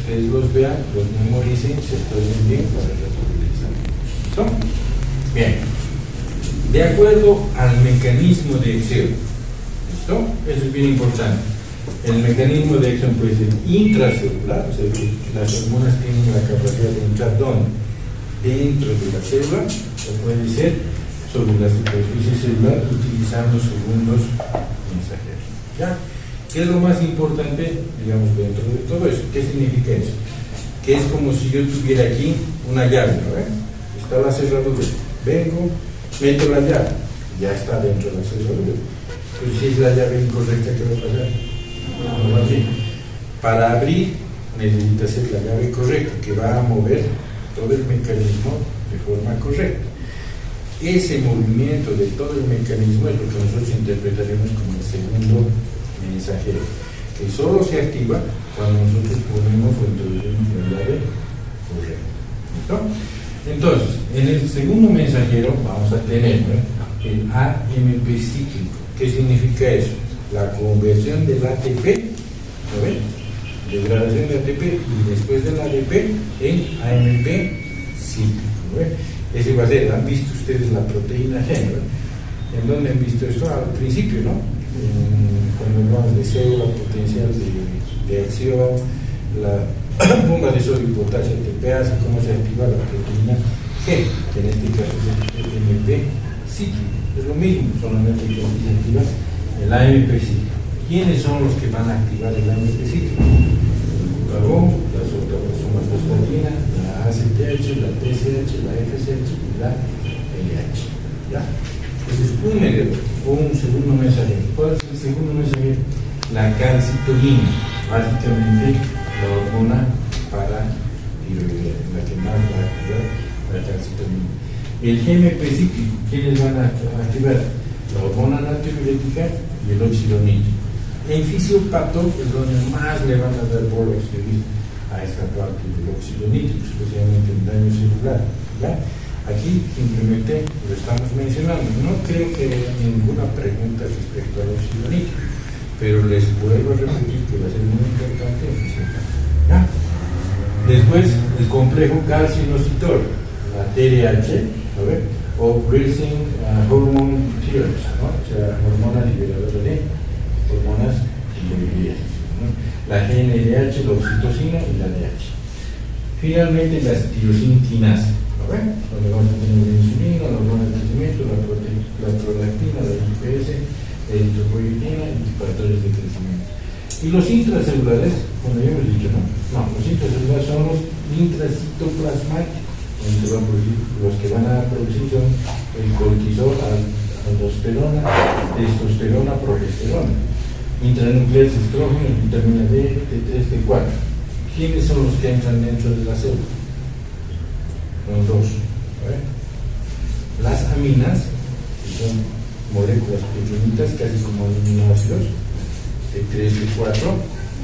ustedes los vean, los memoricen, se estudian bien para resolver el examen. ¿Listo? Bien. De acuerdo al mecanismo de acción, ¿listo? Eso es bien importante. El mecanismo de acción puede ser intracelular, o sea que las hormonas tienen la capacidad de entrar ¿dónde? Dentro de la célula, o puede ser sobre la superficie celular utilizando segundos mensajeros. ¿Ya? ¿Qué es lo más importante, digamos, dentro de todo eso? ¿Qué significa eso? Que es como si yo tuviera aquí una llave, ¿no? Está la cerradura, vengo, meto la llave, ya está dentro de la cerradura. Pero si es la llave incorrecta, ¿qué va a pasar? No, así. Para abrir necesita ser la llave correcta, que va a mover todo el mecanismo de forma correcta. Ese movimiento de todo el mecanismo es lo que nosotros interpretaremos como el segundo mensajero, que solo se activa cuando nosotros ponemos o introducimos la llave correcta. ¿Listo? Entonces, en el segundo mensajero vamos a tener, ¿no?, el AMP cíclico. ¿Qué significa eso? La conversión del ATP, ¿lo ven? Degradación de ATP y después del ADP en AMP cíclico, ¿no ven? Ese va a ser, ¿han visto ustedes la proteína G? ¿En dónde han visto esto? Al principio, ¿no? Cuando hablamos de célula potencial de acción, la bomba de sodio y potasio ATPase, cómo se activa la proteína G, que en este caso es el AMP cíclico. Es lo mismo, solamente que aquí se activa el AMP cíclico. ¿Quiénes son los que van a activar el AMP cíclico? El glucagón, la somatosferina, la ACTH, la TSH, la FSH y la LH. ¿Ya? Ese es un mediador o un segundo mensajero. ¿Cuál es el segundo mensajero? La calcitonin, básicamente la hormona paratiroidea, la que más va a activar la calcitonina. El GMP cíclico, ¿quiénes van a activar? La hormona natriurética y el óxido nítrico. En fisiopato es donde más le van a dar bola a esta parte del óxido nítrico, especialmente en daño celular. ¿Ya? Aquí simplemente lo estamos mencionando. No creo que haya ninguna pregunta respecto al óxido nítrico, pero les vuelvo a repetir que va a ser muy importante en fisiopato. ¿Ya? Después, el complejo calcinocitor, la TRH, o Racing Hormone Tears, ¿no? O sea, hormona liberadora de hormonas tiroideas, ¿no? La GnRH, la oxitocina y la DH. Finalmente, las tirosina-quinasa, ¿no ven? Donde vamos a tener la insulina, la hormona de crecimiento, la prolactina, la IPS, la eritropoyetina y factores de crecimiento. Y los intracelulares, como ya hemos dicho, ¿no? No, los intracelulares son los intracitoplasmáticos, los que van a producir son el cortisol, aldosterona, testosterona, progesterona, intranucleares, estrógenos, vitamina D, T3, T4. ¿Quiénes son los que entran dentro de la célula? Son dos. Las aminas, que son moléculas pequeñitas, casi como aminoácidos, T3, T4,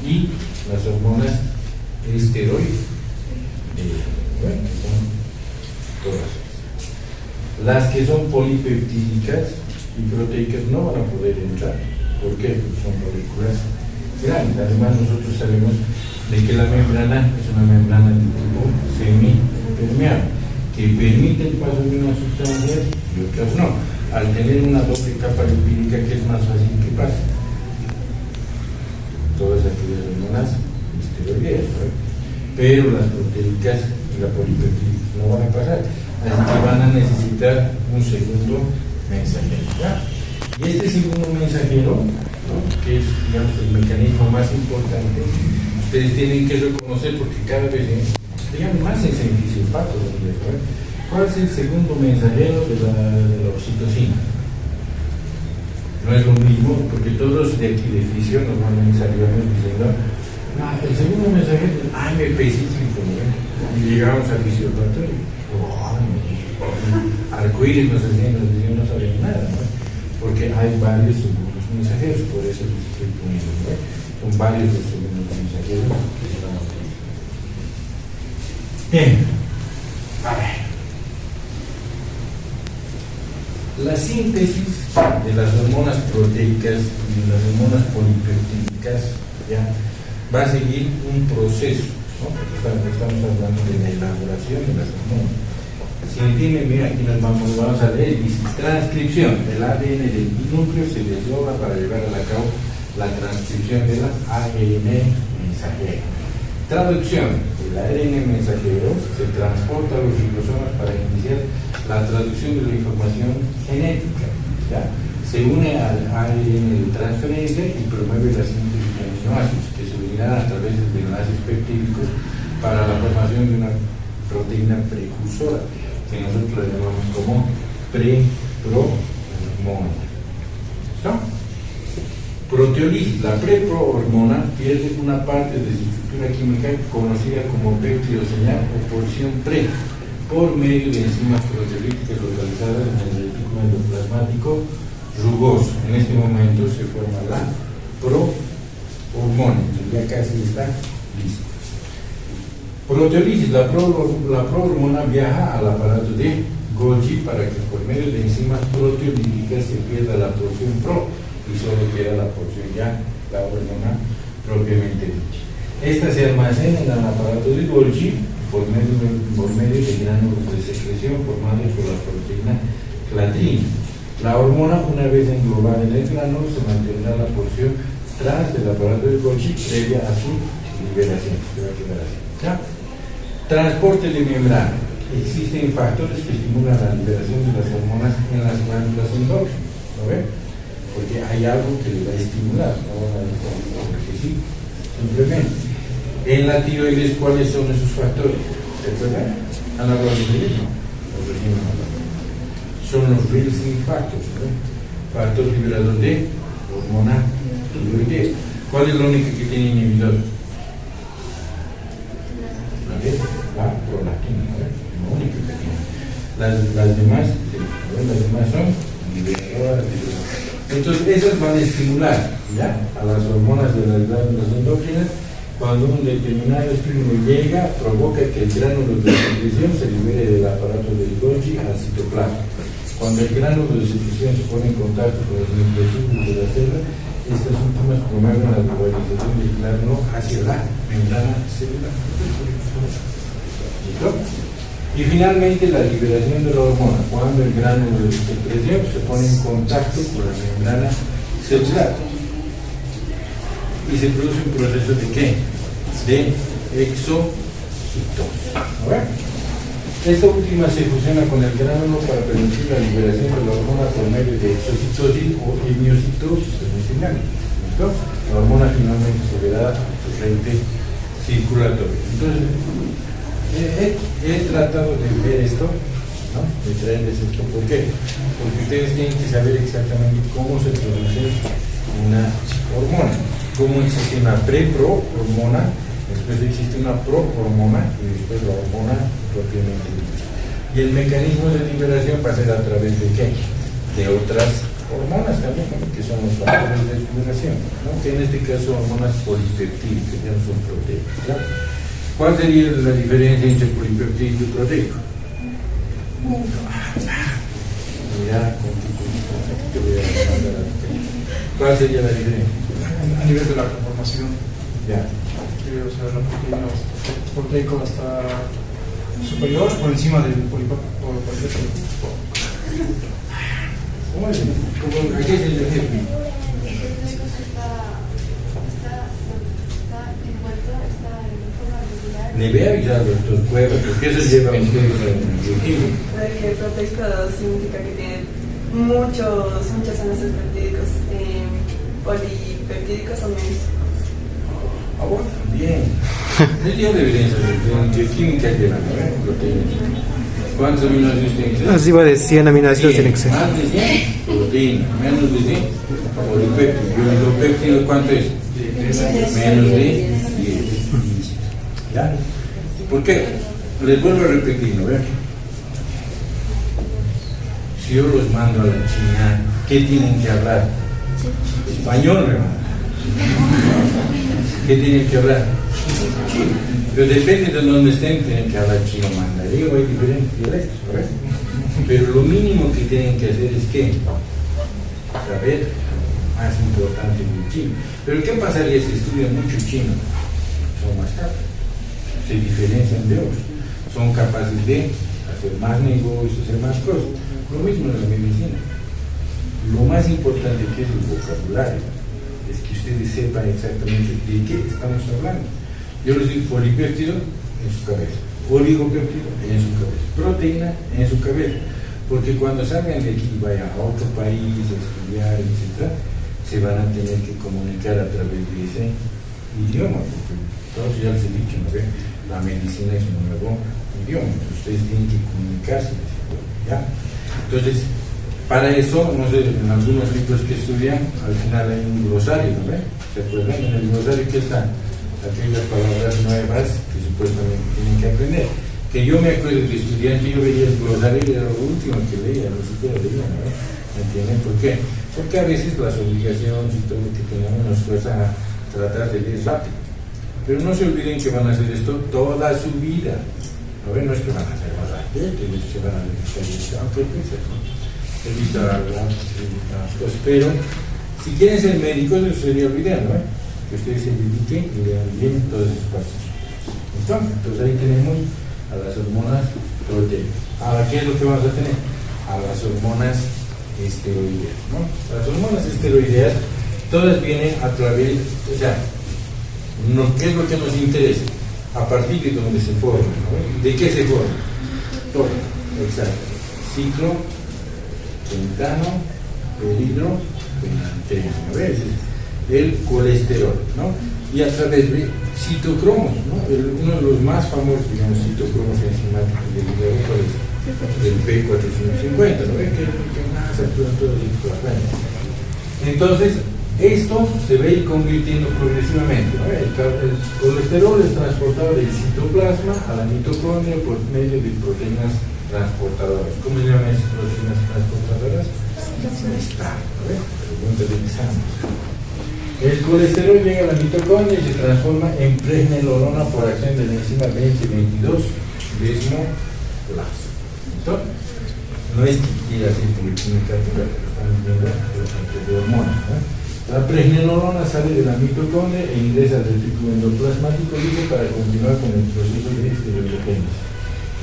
y las hormonas esteroides, todas. Las que son polipeptídicas y proteicas no van a poder entrar. ¿Por qué? Porque son moléculas grandes. Además, nosotros sabemos de que la membrana es una membrana de tipo semipermeable, que permite el paso de unas sustancias y otras no. Al tener una doble capa lipídica, que es más fácil que pase. Todas aquellas hormonas esteroideas, ¿no? Pero las proteicas y la polipeptídicas no van a pasar. Así que van a necesitar un segundo mensajero. ¿Ya? Y este segundo mensajero, ¿no?, que es, digamos, el mecanismo más importante, ustedes tienen que reconocer porque cada vez digamos, más en fisiopato. ¿Cuál es el segundo mensajero de la oxitocina? No es lo mismo, porque todos de aquí de fisio normalmente salimos diciendo, no, el segundo mensajero es AMP cíclico, ¿no? Y llegamos a fisiopato y arcoíris nos decían, no saben nada, ¿no? Porque hay varios segundos mensajeros, por eso los estoy poniendo, ¿no? Son varios los segundos mensajeros que se van a utilizar. Bien, a ver. La síntesis de las hormonas proteicas y de las hormonas polipeptídicas, ¿ya?, va a seguir un proceso. ¿no? Porque estamos hablando de la elaboración de las hormonas. Si entienden bien, aquí vamos a leer, dice transcripción. El ADN del núcleo se desdobla para llevar a cabo la transcripción del ARN mensajero. Traducción. El ARN mensajero se transporta a los ribosomas para iniciar la traducción de la información genética. ¿Ya? Se une al ARN de transferencia y promueve la síntesis de aminoácidos que se unirán a través de enlaces peptídicos para la formación de una proteína precursora que nosotros la llamamos como preprohormona. ¿Listo? Proteólisis. La preprohormona pierde una parte de su estructura química conocida como péptido señal o porción pre por medio de enzimas proteolíticas localizadas en el retículo endoplasmático rugoso. En este momento se forma la prohormona, ya casi está listo. Proteólisis. La prohormona viaja al aparato de Golgi para que por medio de enzimas proteolíticas se pierda la porción pro y solo queda la porción ya, la hormona propiamente dicha. Esta se almacena en el aparato de Golgi por medio de gránulos de secreción formados por la proteína clatrina. La hormona, una vez englobada en el gránulo, se mantendrá la porción tras del aparato de Golgi previa a su liberación. ¿Ya? Transporte de membrana. Existen factores que estimulan la liberación de las hormonas en las glándulas endócrinas. ¿Lo ven? Porque hay algo que le va a estimular, no porque sí, simplemente. En la tiroides, ¿cuáles son esos factores? ¿Se acuerdan? ¿Han hablado de ellos? Son los releasing factors, ¿no? Factor liberador de hormona tiroidea. ¿Cuál es la única que tiene inhibidor? La prolactina, ¿no? La única que tiene. Las demás son liberadoras de. Entonces, esas van a estimular, ¿ya?, a las hormonas de las glándulas endócrinas. Cuando un determinado estímulo llega, provoca que el gránulo de secreción se libere del aparato del Golgi al citoplasma. Cuando el gránulo de secreción se pone en contacto con los nucleotúbulos de la célula, estas últimas promueven la globalización del gránulo hacia la membrana celular. ¿Listo? Y finalmente la liberación de la hormona, cuando el gránulo de secreción se pone en contacto con la membrana celular. Y se produce un proceso de ¿qué? De exocitosis. ¿No? Esta última se fusiona con el gránulo para permitir la liberación de la hormona por medio de exocitosis o hemiocitosis terminal. ¿Listo? La hormona finalmente se verá a su frente circulatorio. Entonces, he tratado de ver esto, ¿no?, de traerles esto. ¿Por qué? Porque ustedes tienen que saber exactamente cómo se produce una hormona. Cómo existe una preprohormona, después existe una prohormona y después la hormona propiamente dicha. Y el mecanismo de liberación va a ser a través de ¿qué? De otras hormonas también, ¿no?, que son los factores de liberación, ¿no?, que en este caso hormonas polipeptídicas, ya no son proteicas, ¿ya? ¿Cuál sería la diferencia entre polipeptídico y proteico? Mira, te voy a mandar. ¿Cuál sería la diferencia? A nivel de la conformación. Ya. O sea, la proteína proteico está superior o encima del polipéptido. ¿Cómo es? ¿A qué se le refiere? Le voy a avisar al doctor Cueva, porque eso lleva a ustedes en bioquímica. Que el proteico significa que tiene muchos enlaces peptídicos. Polipeptídicos son menos. Ah, bueno, bien. Es ya de evidencia, en bioquímica llevan, ¿no?, proteínas. ¿Cuántos aminoácidos tienen que ser? Así va de 100 aminoácidos tienen que ser. Más de 100, proteína. Menos de 100, polipéptido. ¿Y el péptido cuánto es? Menos de 10. ¿Ya? ¿Por qué? Les vuelvo a repetir, ¿no? ¿Ver? Si yo los mando a la China, ¿qué tienen que hablar? Español, hermano. ¿Qué tienen que hablar? Chino. Pero depende de dónde estén, tienen que hablar chino mandarín o hay diferentes dialectos, ¿verdad? Pero lo mínimo que tienen que hacer es ¿qué? Saber más importante que el chino. Pero ¿qué pasaría si estudian mucho chino? Son más caros. se diferencian de otros, son capaces de hacer más negocios, hacer más cosas. Lo mismo en la medicina. Lo más importante que es el vocabulario, es que ustedes sepan exactamente de qué estamos hablando. Yo les digo polipéptido en su cabeza, oligopéptido en su cabeza, proteína en su cabeza, porque cuando salgan de aquí y vayan a otro país a estudiar, etc., se van a tener que comunicar a través de ese idioma, porque todos ya les he dicho, ¿no? La medicina es un nuevo idioma, ustedes tienen que comunicarse, ¿ya? Entonces, para eso, no sé, en algunos libros que estudian, al final hay un glosario, ¿no? ¿Se acuerdan? En el glosario que están aquellas palabras nuevas que supuestamente tienen que aprender. Que yo me acuerdo de estudiante, yo veía el glosario y era lo último que leía, ni siquiera leía, ¿no? ¿Entienden por qué? Porque a veces las obligaciones y todo lo que tenemos nos fuerzan a tratar de leer rápido. Pero no se olviden que van a hacer esto toda su vida. ¿No ven? No es que van a hacer más rápido, que van a leer, aunque he visto algunas cosas, pero si quieren ser médicos, eso sería lo ideal, ¿no? Que ustedes se dediquen y lean bien todas esas partes. ¿Listo? Entonces ahí tenemos a las hormonas proteicas. Ahora, ¿qué es lo que vamos a tener? A las hormonas esteroideas, ¿no? Las hormonas esteroideas todas vienen a través, o sea, ¿qué es lo que nos interesa? A partir de donde se forman, ¿no? ¿De qué se forman? Todo, exacto. Ciclo, pentano, peridro, penanteno, a veces el colesterol, ¿no? Y a través de citocromos, ¿no? Uno de los más famosos, digamos, citocromos enzimáticos del hígado, ¿cuál es? Del P450, ¿no? Que más actúa en todo el ciclo. Entonces, esto se va a ir convirtiendo progresivamente, ¿no? El colesterol es transportado del citoplasma a la mitocondria por medio de proteínas transportadoras. ¿Cómo se llaman esas proteínas transportadoras? Pregunta de examen. El colesterol llega a la mitocondria y se transforma en pregnenolona por acción de la enzima 2022 desmoplasa. ¿Listo? No es que quiera hacer química pura, pero están viendo los de hormonas, ¿no? La pregnenolona sale de la mitocondria e ingresa al retículo endoplasmático libre para continuar con el proceso de esteroidogénesis.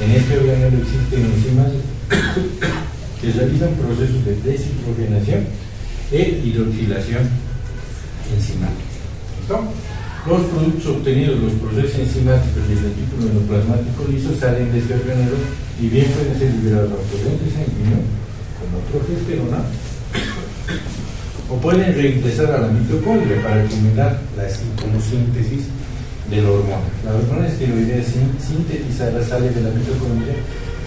En este organelo existen enzimas que realizan procesos de deshidrogenación e hidroxilación enzimática. ¿Listo? Los productos obtenidos, los procesos enzimáticos del retículo endoplasmático liso salen de este organelo y bien pueden ser liberados a corriente sanguínea como progesterona o pueden reingresar a la mitocondria para culminar la homosíntesis de la hormona. La hormona esteroidea sintetizada sale de la mitocondria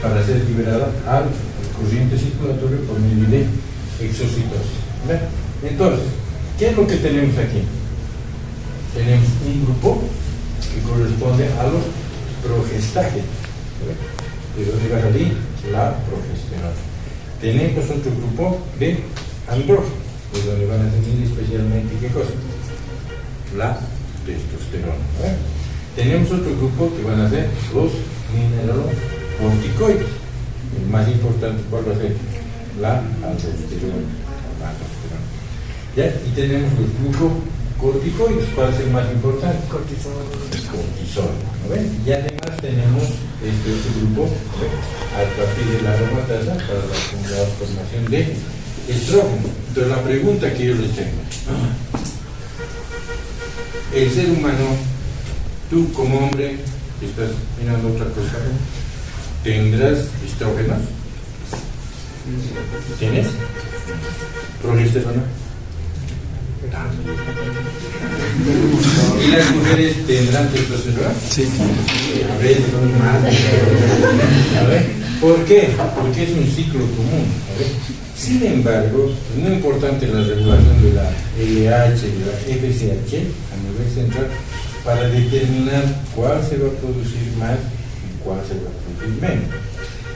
para ser liberada al corriente circulatorio por medio de exocitosis. ¿Ven? Entonces, ¿qué es lo que tenemos aquí? Tenemos un grupo que corresponde a los progestágenos. ¿De dónde va a salir? La progesterona. Tenemos otro grupo de andrógenos, de donde van a tener especialmente ¿qué cosa? La testosterona. Tenemos otro grupo que van a ser los mineralocorticoides. El más importante, ¿cuál va a ser? La aldosterona. ¿Ya? Y tenemos los glucocorticoides. ¿Cuál es el más importante? Cortisol. ¿No ven? Y además tenemos este otro grupo, ¿no? A partir de la aromatasa para la formación de estrógeno. Entonces la pregunta que yo les tengo, el ser humano, tú como hombre que estás mirando otra cosa, ¿tendrás estrógenos? ¿Tienes? ¿Progesterona? ¿Y las mujeres tendrán testosterona? Sí. A ver, más. A ver, ¿por qué? Porque es un ciclo común. A ver. Sin embargo, es muy importante la regulación de la LH y la FSH a nivel central para determinar cuál se va a producir más y cuál se va a producir menos.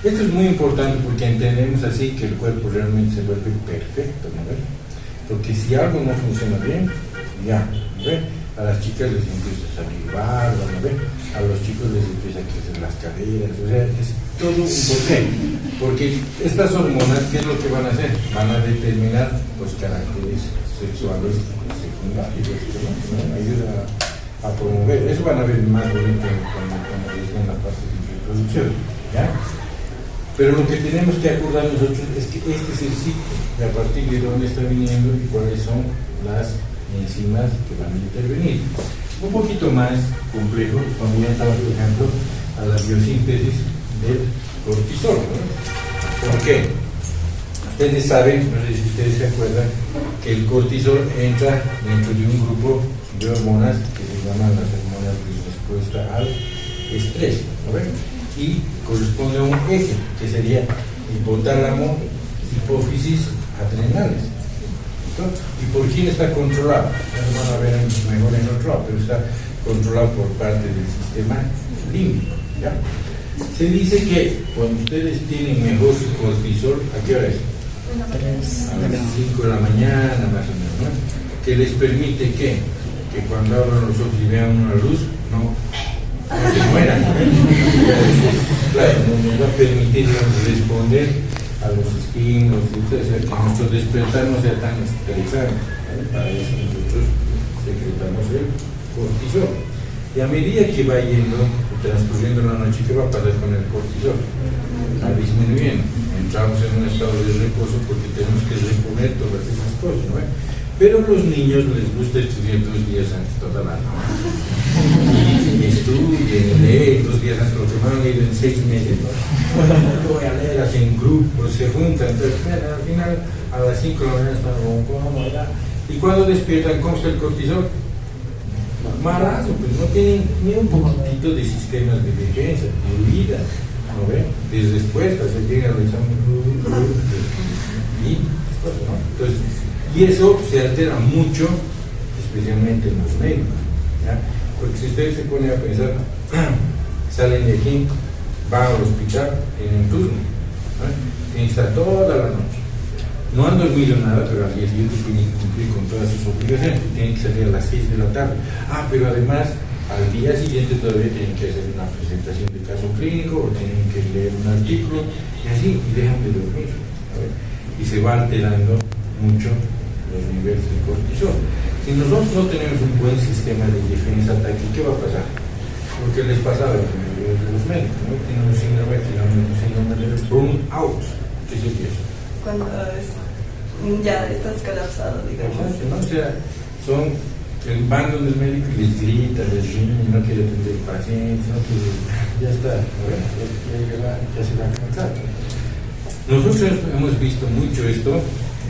Esto es muy importante porque entendemos así que el cuerpo realmente se vuelve perfecto, ¿no ves? Porque si algo no funciona bien, ya, ¿no ves? A las chicas les empieza a salir barba, ¿no ves? A los chicos les empieza a crecer las caderas, o sea, es todo un porqué. Porque estas hormonas, ¿qué es lo que van a hacer? Van a determinar los caracteres sexuales secundarios, ¿no? Ayuda a promover, eso van a ver más bonito cuando parte de reproducción, ¿ya? Pero lo que tenemos que acordar nosotros es que este es el ciclo, de a partir de dónde está viniendo y cuáles son las enzimas que van a intervenir. Un poquito más complejo, orientado, por ejemplo, a la biosíntesis del cortisol, ¿no? ¿Por qué? Ustedes saben, no sé si ustedes se acuerdan, que el cortisol entra dentro de un grupo de hormonas que se llaman las hormonas de respuesta al estrés, ¿no ven? Y corresponde a un eje, que sería hipotálamo, hipófisis, adrenales. ¿Listo? ¿Y por quién está controlado? Ya lo van a ver mejor en otro lado, pero está controlado por parte del sistema límbico, ¿ya? Se dice que cuando ustedes tienen mejor su cortisol, ¿a qué hora es? A las 5 de la mañana, más o menos, ¿no? Que les permite que cuando abran los ojos y vean una luz, no se mueran, ¿no? Claro, nos va a permitir responder a los estímulos, que nuestro despertar no sea tan estresante, ¿no? Para eso nosotros secretamos el cortisol. Y a medida que va yendo, transcurriendo la noche, ¿qué va a pasar con el cortisol? Va disminuyendo. Entramos en un estado de reposo porque tenemos que reponer todas esas cosas, ¿no? Pero a los niños les gusta estudiar 2 días antes toda la noche. Y estudian, leen 2 días antes, lo que van a leer en 6 meses, ¿no? Yo voy a leer, hacen grupos, se juntan, entonces al final a las 5 de la mañana están como ya. Y cuando despiertan, ¿cómo está el cortisol? Malazo, pues no tienen ni un poquitito de sistemas de defensa, de huida, ¿no ven? De respuesta, se llega al examen y después, ¿no? Entonces, y eso se altera mucho, especialmente en los médicos, ¿ya? Porque si ustedes se ponen a pensar, salen de aquí, van al hospital, tienen turno, ¿no? Tienen que estar toda la noche. No han dormido nada, pero al día siguiente tienen que cumplir con todas sus obligaciones, tienen que salir a las 6 de la tarde. Pero además, al día siguiente todavía tienen que hacer una presentación de caso clínico, o tienen que leer un artículo, y así, y dejan de dormir, ¿sabes? Y se va alterando mucho los niveles de cortisol. Si nosotros no tenemos un buen sistema de defensa ataque, ¿qué va a pasar? Lo que les pasaba a los médicos, ¿no? Tienen un síndrome de burnout. ¿Qué es eso? Cuando ya estás colapsado, digamos. ¿No? O sea, van donde el médico y les grita, les riñe, no quiere atender al paciente, no quiere, ya está, ya se va a cansar. Nosotros hemos visto mucho esto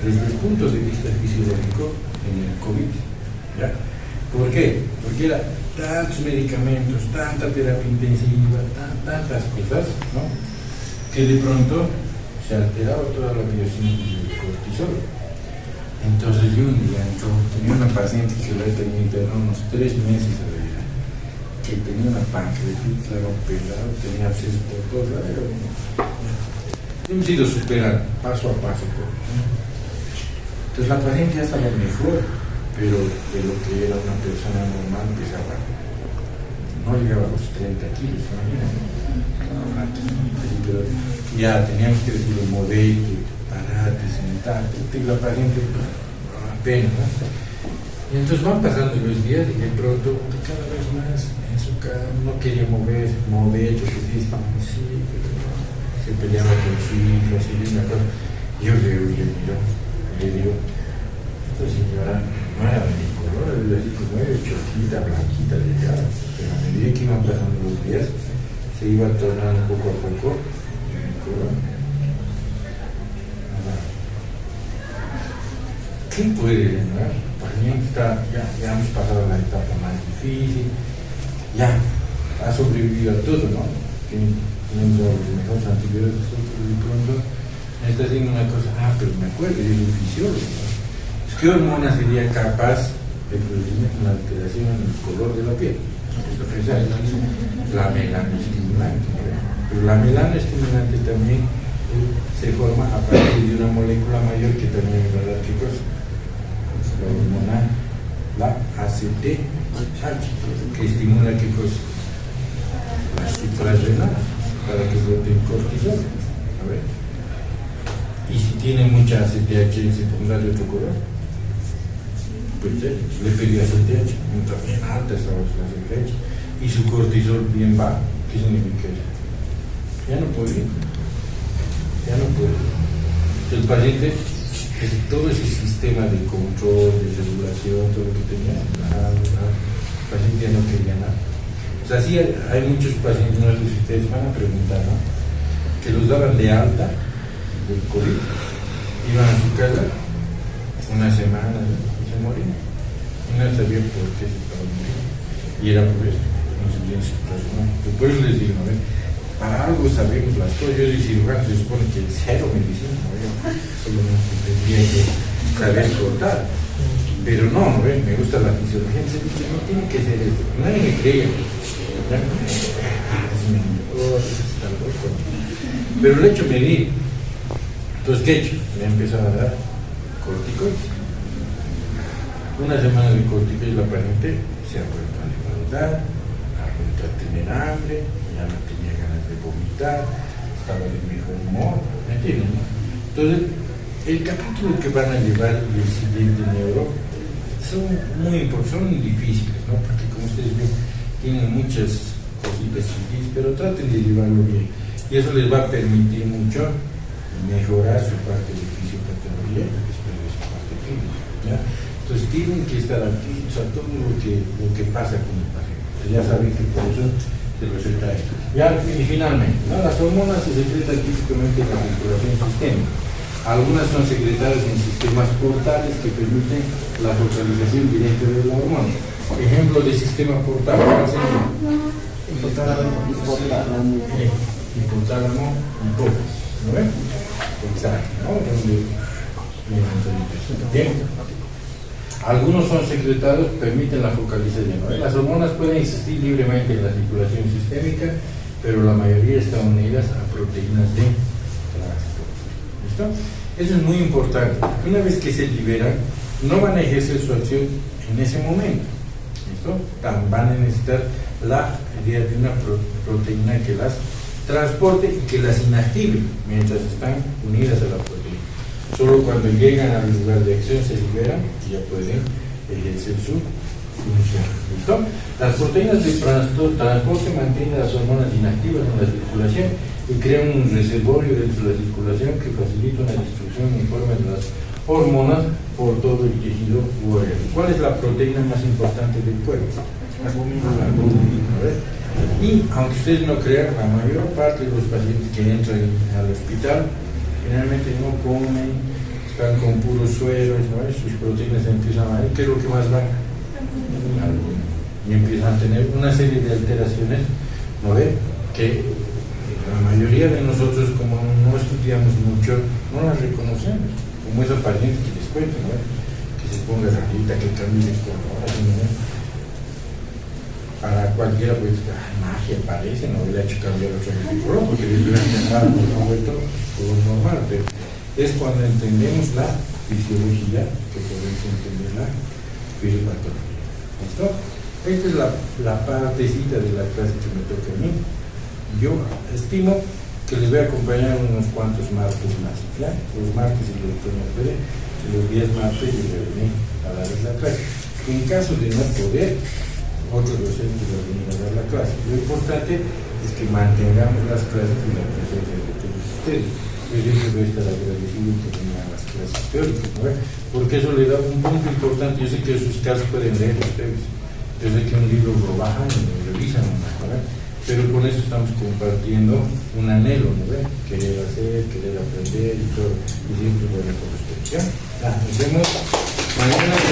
desde el punto de vista fisiológico en el COVID, ¿ya? ¿Por qué? Porque era tantos medicamentos, tanta terapia intensiva, tantas cosas, ¿no? Que de pronto se alteraba toda la biosíntesis del cortisol. Entonces yo un día tenía una paciente que la tenía internada unos 3 meses a ver, que tenía una pancreatitis, la había operado, tenía abscesos por todos lados. Hemos ido superando paso a paso. Entonces la paciente ya estaba mejor, pero de lo que era una persona normal pesaba, no llegaba a los 30 kilos, pero ya teníamos que decirle, movete, parate, sentate, y la paciente apenas, ¿no? Y entonces van pasando los días y de pronto cada vez más en su cama no quería moverse, sí, pero no, se peleaba con su hijo, así de una cosa. Yo le digo, esta señora no era de mi color, era así como era choquita, blanquita, delgada, pero a medida que iban pasando los días se iba tornando poco a poco de mi color. ¿Quién puede ganar? Ya hemos pasado la etapa más difícil, ya ha sobrevivido a todo, ¿no? Tenemos los mejores antibióticos, pero de pronto me está haciendo una cosa, pero me acuerdo, es un fisiólogo, ¿no? ¿Qué hormona sería capaz de producir una alteración en el color de la piel? La melanoestimulante, pero la melanoestimulante también se forma a partir de una molécula mayor que también va a dar qué cosa, la hormona, la ACTH, que estimula qué cosa, la suprarrenal, para que brote el cortisol. A ver, y si tiene mucha ACTH se pondrá de otro color. Pues le pedí ACTH, también alta estaba su ACTH, y su cortisol bien bajo. ¿Qué significa eso? Ya no puede ir. Ya no puede ir. El paciente, todo ese sistema de control, de regulación, todo lo que tenía, el paciente ya no quería nada. O sea, sí hay muchos pacientes, no sé si ustedes van a preguntar, ¿no? Que los daban de alta del COVID, iban a su casa una semana y se morían. Y no sabían por qué se estaban muriendo. Y era por esto, insuficiencia renal. Por eso les digo, ¿no? Para algo sabemos las cosas. Yo soy cirujano, se supone que cero medicina, ¿no? Solo tendría que saber cortar. Pero no, ¿no? Me gusta la fisiología. Se dice, no tiene que ser esto. Nadie me creía. Pero lo he hecho medir. Entonces, ¿qué he hecho? Le he empezado a dar corticoides. Una semana de corticoides, la paciente se ha vuelto a levantar, ha vuelto a tener hambre, ya no tenía ganas de vomitar, estaba de mejor humor, ¿me entienden? Entonces, el capítulo que van a llevar el siguiente neuro son muy importantes, son difíciles, ¿no? Porque como ustedes ven, tienen muchas cositas chiquitas, pero traten de llevarlo bien. Y eso les va a permitir mucho mejorar su parte de fisiopatología y después de su parte clínica, ¿ya? Entonces tienen que estar atentos a todo lo que pasa con el paciente. Ya saben que por eso se lo trae. Ya, y finalmente, ¿no? Las hormonas se secretan típicamente en la circulación sistémica. Algunas son secretadas en sistemas portales que permiten la focalización directa de la hormona. Ejemplo de sistema portal, ¿cuál sería? Hipotálamo, hipófisis, ¿no ven? Exacto, ¿no? Bien. Algunos son secretados, permiten la focalización, ¿no? Las hormonas pueden existir libremente en la circulación sistémica, pero la mayoría están unidas a proteínas de transporte. ¿Listo? Eso es muy importante, porque una vez que se liberan, no van a ejercer su acción en ese momento. ¿Listo? Van a necesitar la idea de una proteína que las transporte y que las inactive mientras están unidas a la proteína. Solo cuando llegan al lugar de acción se liberan y ya pueden ejercer su función. ¿Listo? Las proteínas de transporte mantienen las hormonas inactivas en la circulación y crean un reservorio dentro de la circulación que facilita una distribución uniforme de las hormonas por todo el tejido órgano. ¿Cuál es la proteína más importante del cuerpo? La albúmina. Y aunque ustedes no crean, la mayor parte de los pacientes que entran al hospital generalmente no comen, están con puros sueros, ¿no? Sus proteínas empiezan a ir, ¿qué es lo que más va? Y empiezan a tener una serie de alteraciones, ¿no ve? Que la mayoría de nosotros, como no estudiamos mucho, no las reconocemos, como esa paciente que les cuento, ¿no? Que se ponga rarita, que cambie de color, ¿no? Para cualquiera, pues, magia parece, no le ha hecho cambiar otro color, porque le hubieran llamado, no ha vuelto todo normal, pero es cuando entendemos la fisiología que podemos entender la fisiopatología. ¿Listo? Esta es la partecita de la clase que me toca a mí. Yo estimo que les voy a acompañar unos cuantos martes más, ¿ya? Los martes y los puede, los días martes yo voy a venir a darles la clase. En caso de no poder, otros docentes van a venir a dar la clase. Lo importante es que mantengamos las clases y la presencia de todos ustedes. Yo siempre voy a estar agradecido que vengan las clases teóricas, ¿no? Porque eso le da un punto importante. Yo sé que sus casos pueden leer ustedes. Yo sé que un libro lo bajan y lo revisan, ¿no? Pero con eso estamos compartiendo un anhelo, ¿no? Querer hacer, querer aprender y todo. Y siempre voy a con ustedes, ¿ya? Nos vemos mañana.